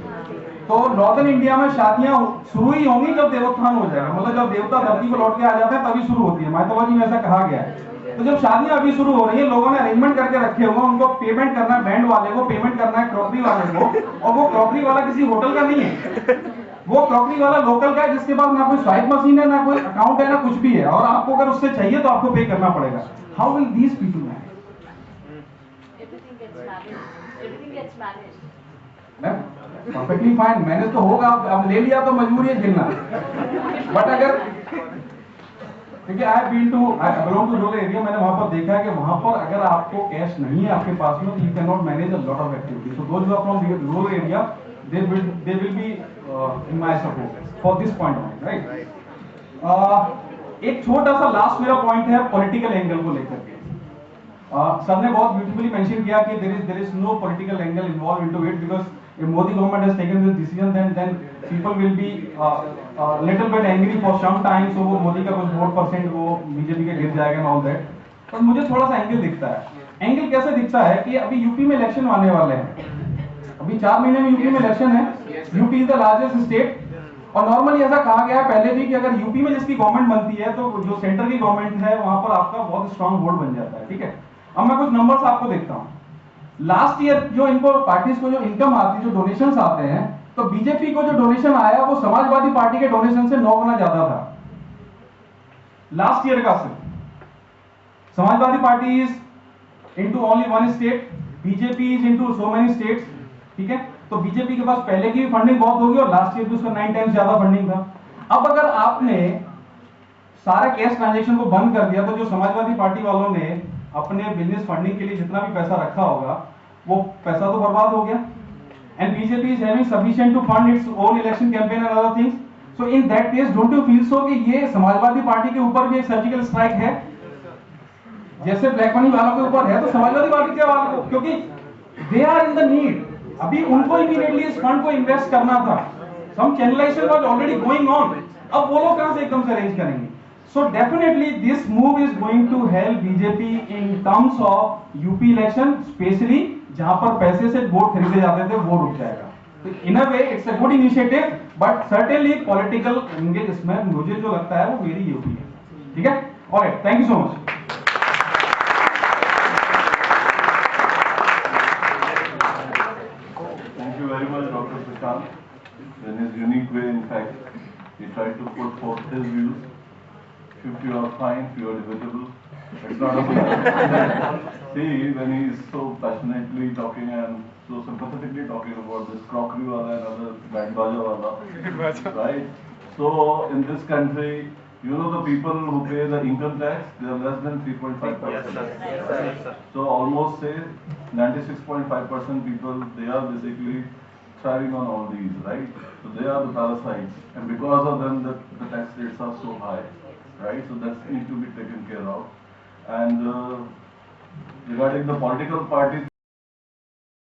तो नॉर्दर्न इंडिया में शादियां शुरू ही होंगी जब देवोत्थान हो जाएगा, मतलब जब देवता धरती को लौट के आ जाते हैं तभी शुरू होती है, माइथोलॉजी में ऐसा कहा गया है। तो जब शादियां अभी शुरू हो रही है, लोगों ने अरेंजमेंट करके रखे हुए, उनको पेमेंट करना है, बैंड वाले को पेमेंट करना है, क्रॉकरी वाले को, और वो क्रॉकरी वाला किसी होटल का नहीं है, वो क्रॉकरी वाला लोकल का है, जिसके पास ना कोई स्वाइप मशीन है, ना कोई अकाउंट है, ना कुछ भी है, और आपको अगर उससे चाहिए तो आपको पे करना पड़ेगा। How will these people manage? Everything gets managed. Perfectly fine, manage तो होगा, अब ले लिया तो मजबूरी है झेलना। बट अगर क्योंकि I belong to rural area, मैंने वहां पर देखा है कि वहां पर अगर आपको कैश नहीं है आपके पास में, तो you can not manage a lot of activities. So those who are from rural area, they will be in my support for this point of view, right? एक छोटा सा लास्ट मेरा पॉइंट है पॉलिटिकल एंगल को लेकर के। Sir ने बहुत ब्यूटीफुली मेंशन किया कि there is no political angle involved into it, because if Modi government has taken this decision, then people will be little bit angry for some time, so वो मोदी का कुछ वोट परसेंट वो BJP के गिर जाएगा and all that। पर मुझे थोड़ा सा एंगल दिखता है। एंगल कैसे दिखता है कि अभी यूपी में इलेक्शन आने वाले हैं, अभी 4 महीने में यूपी में इलेक्शन है। UP is the largest state, और नॉर्मली ऐसा कहा गया है पहले भी कि अगर यूपी में जिसकी गवर्नमेंट बनती है तो जो सेंटर की गवर्नमेंट है वहां पर आपका बहुत स्ट्रांग वोट बन जाता है, ठीक है। अब मैं कुछ नंबर्स आपको देखता हूं। लास्ट ईयर जो इनको पार्टीज को जो इनकम आती, जो डोनेशंस आते हैं, तो बीजेपी को जो डोनेशन आया वो समाजवादी पार्टी के डोनेशन से 9 गुना ज्यादा था लास्ट ईयर का। सिर्फ Samajwadi party is into only one state, BJP is into so many states, ठीक है। तो बीजेपी के पास पहले की भी फंडिंग बहुत होगी, और लास्ट ईयर भी उसका 9 टाइम्स ज्यादा फंडिंग था। अब अगर आपने सारे कैश ट्रांजैक्शन को बंद कर दिया, तो जो समाजवादी पार्टी वालों ने अपने बिजनेस फंडिंग के लिए जितना भी पैसा रखा होगा वो पैसा तो बर्बाद हो गया। And BJP is having sufficient to fund its own election campaign and other things. So in that case don't you feel so कि ये समाजवादी पार्टी के ऊपर भी एक सर्जिकल स्ट्राइक है, जैसे ब्लैक मनी वालों के ऊपर है तो समाजवादी पार्टी के वालों को, क्योंकि they are in the need. अभी उनको इमीडिएटली इस फंड को इन्वेस्ट करना था, some channelization was already going on, अब वो लोग कहां से एकदम से अरेंज करेंगे? So definitely this move is going to help BJP in terms of UP election, specially जहां पर पैसे से वोट खरीदे जाते थे वो रुक जाएगा। तो in a way it's a good initiative, but certainly political angle इसमें मुझे जो लगता है वो मेरी यूपी है, ठीक है। Alright, thank you so much. Very much, Dr. Prashant. In his unique way, in fact, he tried to put forth his views. If you are fine, if you are debatable, it's not a problem. See, when he is so passionately talking and so sympathetically talking about this crockery wala and other band baja wala, right? So, in this country, you know the people who pay the income tax, they are less than 3.5%. Yes, sir. So, almost say 96.5% people, they are basically thriving on all these, right? So they are the parasites, and because of them the tax rates are so high, right? So that needs to be taken care of. And regarding the political parties,